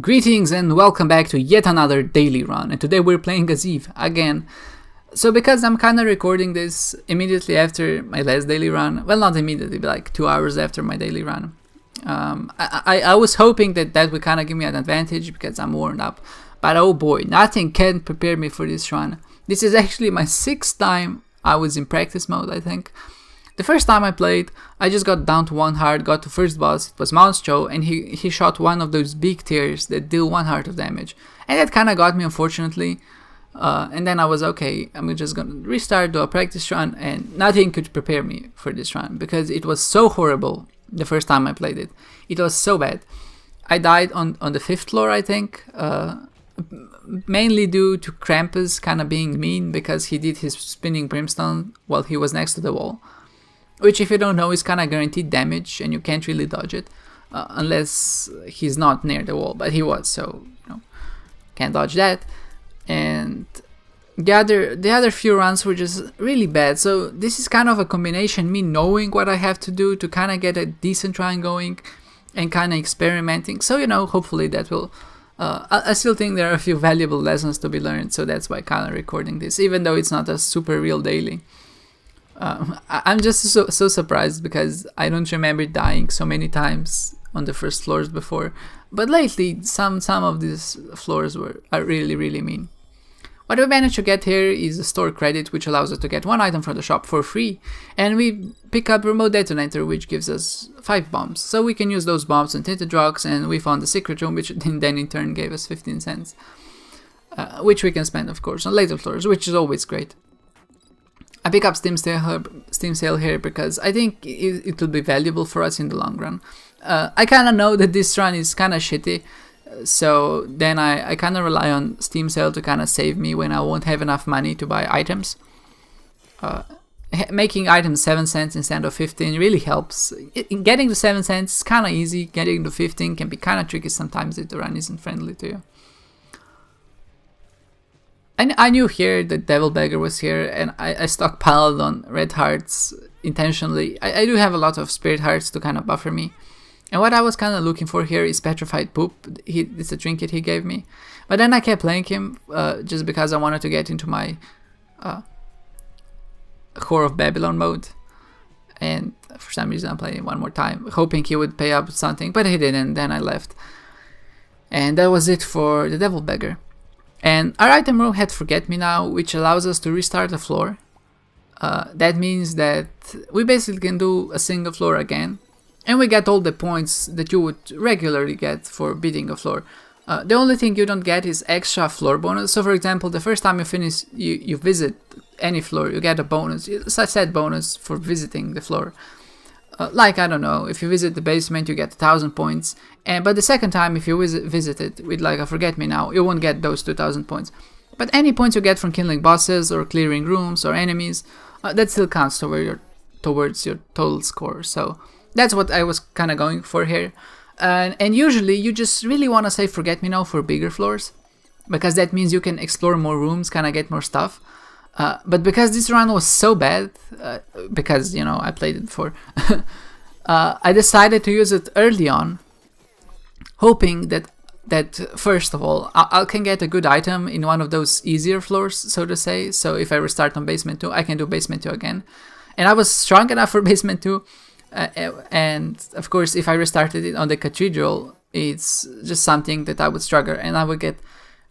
Greetings and welcome back to yet another daily run, and today we're playing Aziv again. So because I'm kind of recording this immediately after my last daily run, well, not immediately, but like 2 hours after my daily run, I was hoping that would kind of give me an advantage because I'm worn up, but oh boy, nothing can prepare me for this run. This is actually my 6th time I was in practice mode, I think. The first time I played, I just got down to 1 heart, got to first boss, it was Mountcho, and he shot one of those big tears that deal 1 heart of damage. And that kinda got me, unfortunately. And then I was okay, I'm just gonna restart, do a practice run, and nothing could prepare me for this run, because it was so horrible the first time I played it. It was so bad. I died on the 5th floor, I think, mainly due to Krampus kinda being mean, because he did his spinning brimstone while he was next to the wall. Which, if you don't know, is kind of guaranteed damage, and you can't really dodge it unless he's not near the wall. But he was, so can't dodge that. And the other few runs were just really bad. So this is kind of a combination, me knowing what I have to do to kind of get a decent run going, and kind of experimenting. So hopefully that will. I still think there are a few valuable lessons to be learned. So that's why kind of recording this, even though it's not a super real daily. I'm just so surprised because I don't remember dying so many times on the first floors before, but lately some of these floors are really mean. What we managed to get here is a store credit, which allows us to get 1 item from the shop for free, and we pick up remote detonator, which gives us 5 bombs, so we can use those bombs on tinted rocks. And we found the secret room, which then in turn gave us 15 cents, which we can spend of course on later floors, which is always great. I pick up Steam Sale here because I think it will be valuable for us in the long run. I kind of know that this run is kind of shitty, so then I kind of rely on Steam Sale to kind of save me when I won't have enough money to buy items. Making items 7 cents instead of 15 really helps. Getting to 7 cents is kind of easy, getting to 15 can be kind of tricky sometimes if the run isn't friendly to you. I knew here that Devil Beggar was here, and I stockpiled on red hearts intentionally. I do have a lot of spirit hearts to kind of buffer me. And what I was kind of looking for here is petrified poop. It's a trinket he gave me. But then I kept playing him just because I wanted to get into my Whore of Babylon mode. And for some reason I'm playing one more time, hoping he would pay up something, but he didn't, then I left. And that was it for the Devil Beggar. And our item room had Forget Me Now, which allows us to restart the floor. That means that we basically can do a single floor again, and we get all the points that you would regularly get for beating a floor. The only thing you don't get is extra floor bonus. So for example, the first time you finish, you visit any floor, you get a bonus. It's a set bonus for visiting the floor. Like, I don't know, if you visit the basement, you get 1,000 points. But the second time, if you visit it with like a Forget Me Now, you won't get those 2,000 points. But any points you get from killing bosses or clearing rooms or enemies, that still counts towards your total score. So that's what I was kind of going for here. And usually you just really want to say Forget Me Now for bigger floors, because that means you can explore more rooms, kind of get more stuff. But because this run was so bad, because I played it before, I decided to use it early on, hoping that first of all I can get a good item in one of those easier floors, so to say. So if I restart on basement 2, I can do basement 2 again, and I was strong enough for basement 2. And of course, if I restarted it on the cathedral, it's just something that I would struggle, and I would get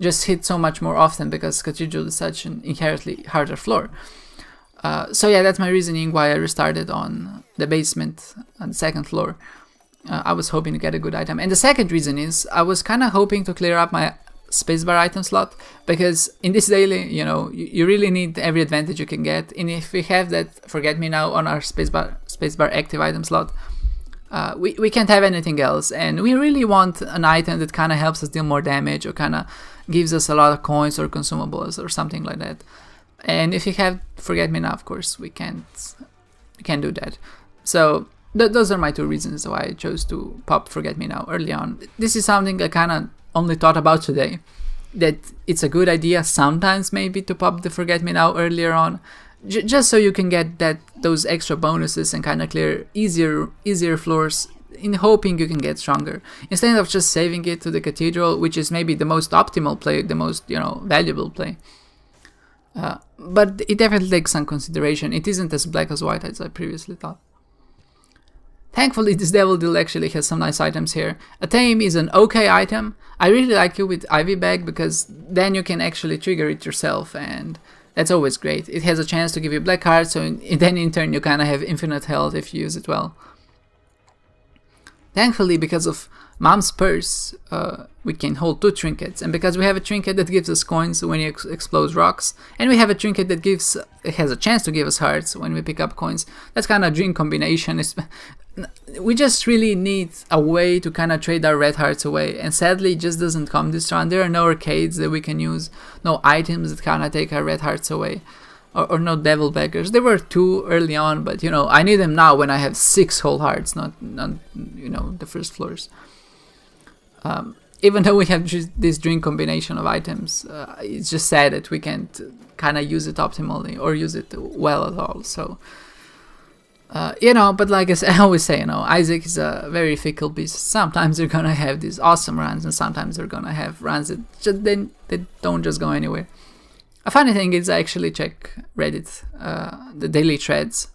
just hit so much more often because cathedral is such an inherently harder floor. So yeah, that's my reasoning why I restarted on the basement on the 2nd floor. I was hoping to get a good item. And the second reason is I was kind of hoping to clear up my spacebar item slot, because in this daily, you really need every advantage you can get. And if we have that Forget Me Now on our spacebar active item slot, we can't have anything else. And we really want an item that kind of helps us deal more damage, or kind of gives us a lot of coins or consumables or something like that. And if you have Forget Me Now, of course, we can't do that. So those are my 2 reasons why I chose to pop Forget Me Now early on. This is something I kind of only thought about today, that it's a good idea sometimes maybe to pop the Forget Me Now earlier on, just so you can get those extra bonuses and kind of clear easier floors in hoping you can get stronger, instead of just saving it to the cathedral, which is maybe the most optimal play, the most, valuable play. But it definitely takes some consideration. It isn't as black as white as I previously thought. Thankfully, this Devil Deal actually has some nice items here. A Tame is an okay item. I really like it with Ivy Bag, because then you can actually trigger it yourself, and that's always great. It has a chance to give you black hearts, so then in turn you kind of have infinite health if you use it well. Thankfully, because of Mom's Purse, we can hold 2 trinkets, and because we have a trinket that gives us coins when you explode rocks, and we have a trinket that has a chance to give us hearts when we pick up coins, that's kind of a dream combination. We just really need a way to kind of trade our red hearts away, and sadly it just doesn't come this round. There are no arcades that we can use, no items that kind of take our red hearts away, or no devil beggars. There were 2 early on, but I need them now when I have 6 whole hearts, not the first floors. Even though we have just this dream combination of items, it's just sad that we can't kind of use it optimally or use it well at all. So but like I always say, Isaac is a very fickle beast. Sometimes you're gonna have these awesome runs, and sometimes you're gonna have runs that they don't just go anywhere. A funny thing is I actually check Reddit, the daily threads,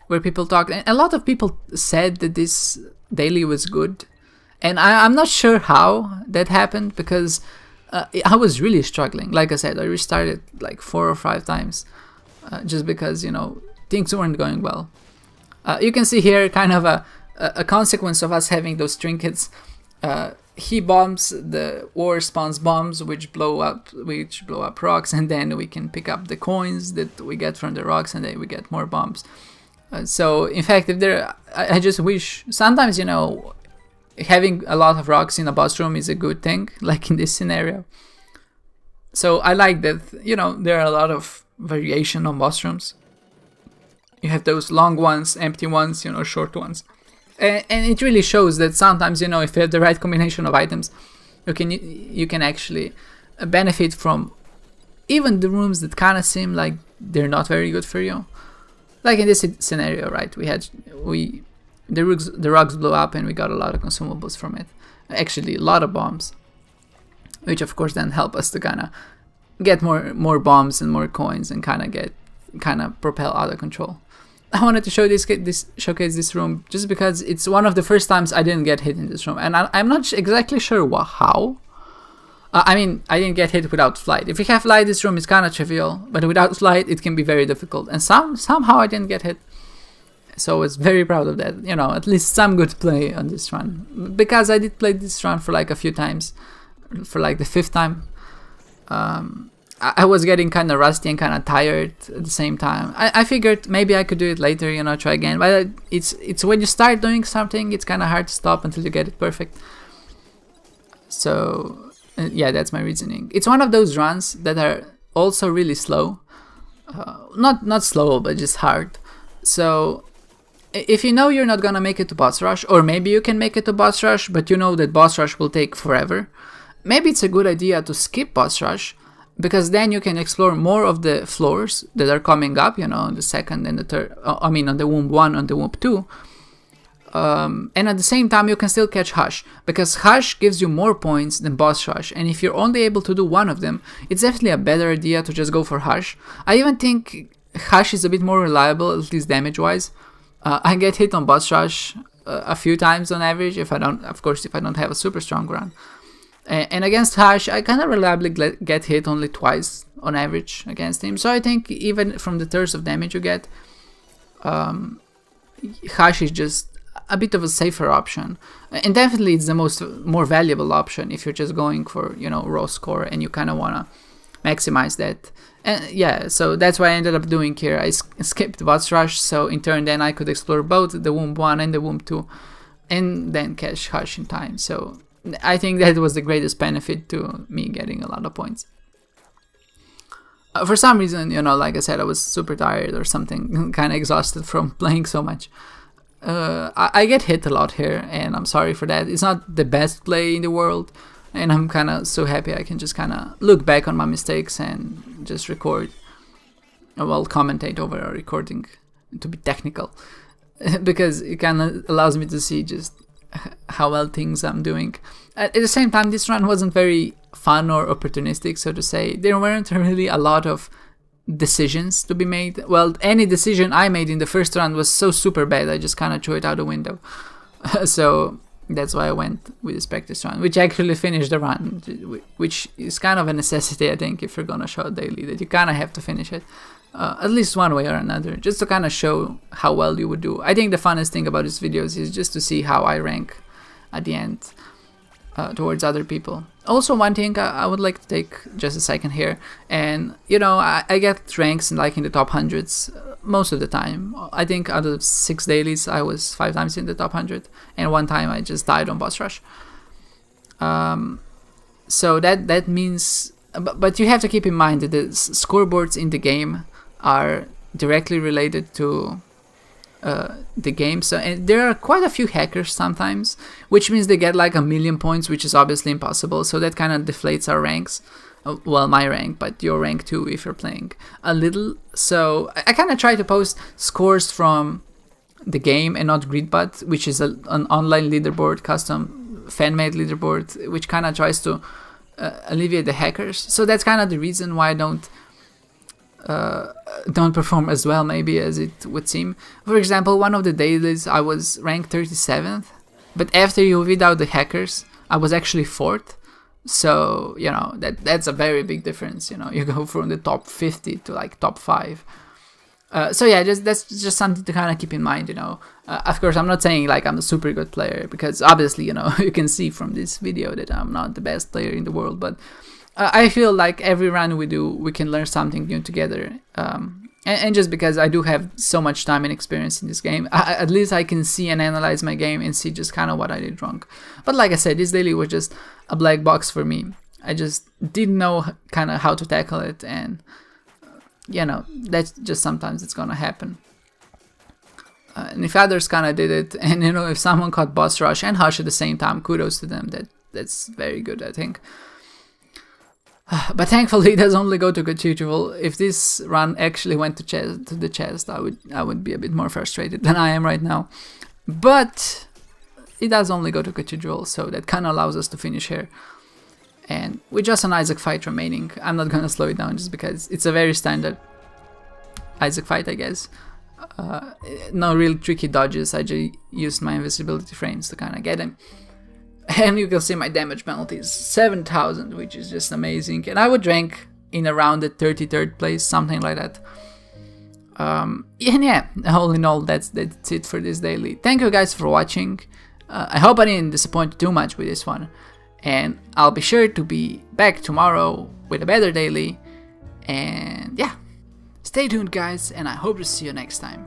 where people talk, and a lot of people said that this daily was good, and I'm not sure how that happened, because I was really struggling. Like I said, I restarted like 4 or 5 times, just because things weren't going well. You can see here kind of a consequence of us having those trinkets. He bombs, the war spawns bombs which blow up rocks, and then we can pick up the coins that we get from the rocks, and then we get more bombs. So in fact, I just wish sometimes having a lot of rocks in a boss room is a good thing, like in this scenario. So I like that there are a lot of variation on boss rooms. You have those long ones, empty ones, short ones. And it really shows that sometimes, if you have the right combination of items, you can actually benefit from even the rooms that kind of seem like they're not very good for you. Like in this scenario, right? The rocks blew up, and we got a lot of consumables from it. Actually, a lot of bombs, which of course then help us to kind of get more bombs and more coins, and kind of propel out of control. I wanted to showcase this room just because it's one of the first times I didn't get hit in this room, and I'm not exactly sure how. I didn't get hit without flight. If you have flight, this room is kind of trivial, but without flight, it can be very difficult. And somehow I didn't get hit, so I was very proud of that. At least some good play on this run, because I did play this run for like a few times, for like the 5th time. I was getting kind of rusty and kind of tired at the same time. I figured maybe I could do it later, try again. But it's when you start doing something, it's kind of hard to stop until you get it perfect. So yeah, that's my reasoning. It's one of those runs that are also really slow. Not slow, but just hard. So if you're not gonna make it to boss rush, or maybe you can make it to boss rush, but that boss rush will take forever, maybe it's a good idea to skip boss rush, because then you can explore more of the floors that are coming up, on the second and the third, on the Womb 1 and the Womb 2. And at the same time, you can still catch Hush, because Hush gives you more points than Boss Rush, and if you're only able to do one of them, it's definitely a better idea to just go for Hush. I even think Hush is a bit more reliable, at least damage-wise. I get hit on Boss Rush a few times on average, if I don't have a super strong run. And against Hush, I kind of reliably get hit only twice on average against him. So I think even from the thirds of damage you get, Hush is just a bit of a safer option. And definitely it's the more valuable option if you're just going for, raw score and you kind of want to maximize that. And yeah, so that's what I ended up doing here. I skipped Boss Rush, so in turn then I could explore both the Womb 1 and the Womb 2, and then catch Hush in time. So I think that was the greatest benefit to me getting a lot of points. For some reason, like I said, I was super tired or something, kind of exhausted from playing so much. I get hit a lot here, and I'm sorry for that. It's not the best play in the world, and I'm kind of so happy I can just kind of look back on my mistakes and just record, commentate over a recording, to be technical, because it kind of allows me to see just how well things I'm doing. At the same time, this run wasn't very fun or opportunistic, so to say. There weren't really a lot of decisions to be made. Well, any decision I made in the first run was so super bad, I just kind of threw it out the window. So that's why I went with this practice run, which actually finished the run, which is kind of a necessity, I think, if you're gonna show daily, that you kind of have to finish it. At least one way or another, just to kind of show how well you would do. I think the funnest thing about these videos is just to see how I rank at the end towards other people. Also, one thing I would like to take just a second here, and you know, I get ranks in the top hundreds most of the time. I think out of 6 dailies I was 5 times in the top 100, and one time I just died on boss rush. So that means, but you have to keep in mind that the scoreboards in the game are directly related to the game. So, and there are quite a few hackers sometimes, which means they get like 1,000,000 points, which is obviously impossible. So that kind of deflates our ranks. Well, my rank, but your rank too if you're playing a little. So I kind of try to post scores from the game and not Gridbot, which is an online leaderboard, custom fan-made leaderboard, which kind of tries to alleviate the hackers. So that's kind of the reason why I don't perform as well maybe as it would seem. For example, one of the dailies I was ranked 37th, but after you weed out the hackers I was actually 4th. So you know, that's a very big difference. You know, you go from the top 50 to like top 5. So yeah, that's just something to kind of keep in mind. You know, of course I'm not saying like I'm a super good player, because obviously, you know, you can see from this video that I'm not the best player in the world, but I feel like every run we do, we can learn something new together. And just because I do have so much time and experience in this game, at least I can see and analyze my game and see just kind of what I did wrong. But like I said, this daily was just a black box for me. I just didn't know kind of how to tackle it, and you know, that's just sometimes it's gonna happen. And if others kind of did it, and you know, if someone caught boss rush and hush at the same time, kudos to them. That's very good, I think. But thankfully it does only go to Cathedral. If this run actually went to the chest, I would be a bit more frustrated than I am right now. But it does only go to Cathedral, so that kind of allows us to finish here. And with just an Isaac fight remaining, I'm not gonna slow it down just because it's a very standard Isaac fight, I guess. No real tricky dodges, I just used my invisibility frames to kind of get him. And you can see my damage penalty is 7,000, which is just amazing. And I would rank in around the 33rd place, something like that. And yeah, all in all, that's it for this daily. Thank you guys for watching. I hope I didn't disappoint you too much with this one. And I'll be sure to be back tomorrow with a better daily. And yeah, stay tuned guys, and I hope to see you next time.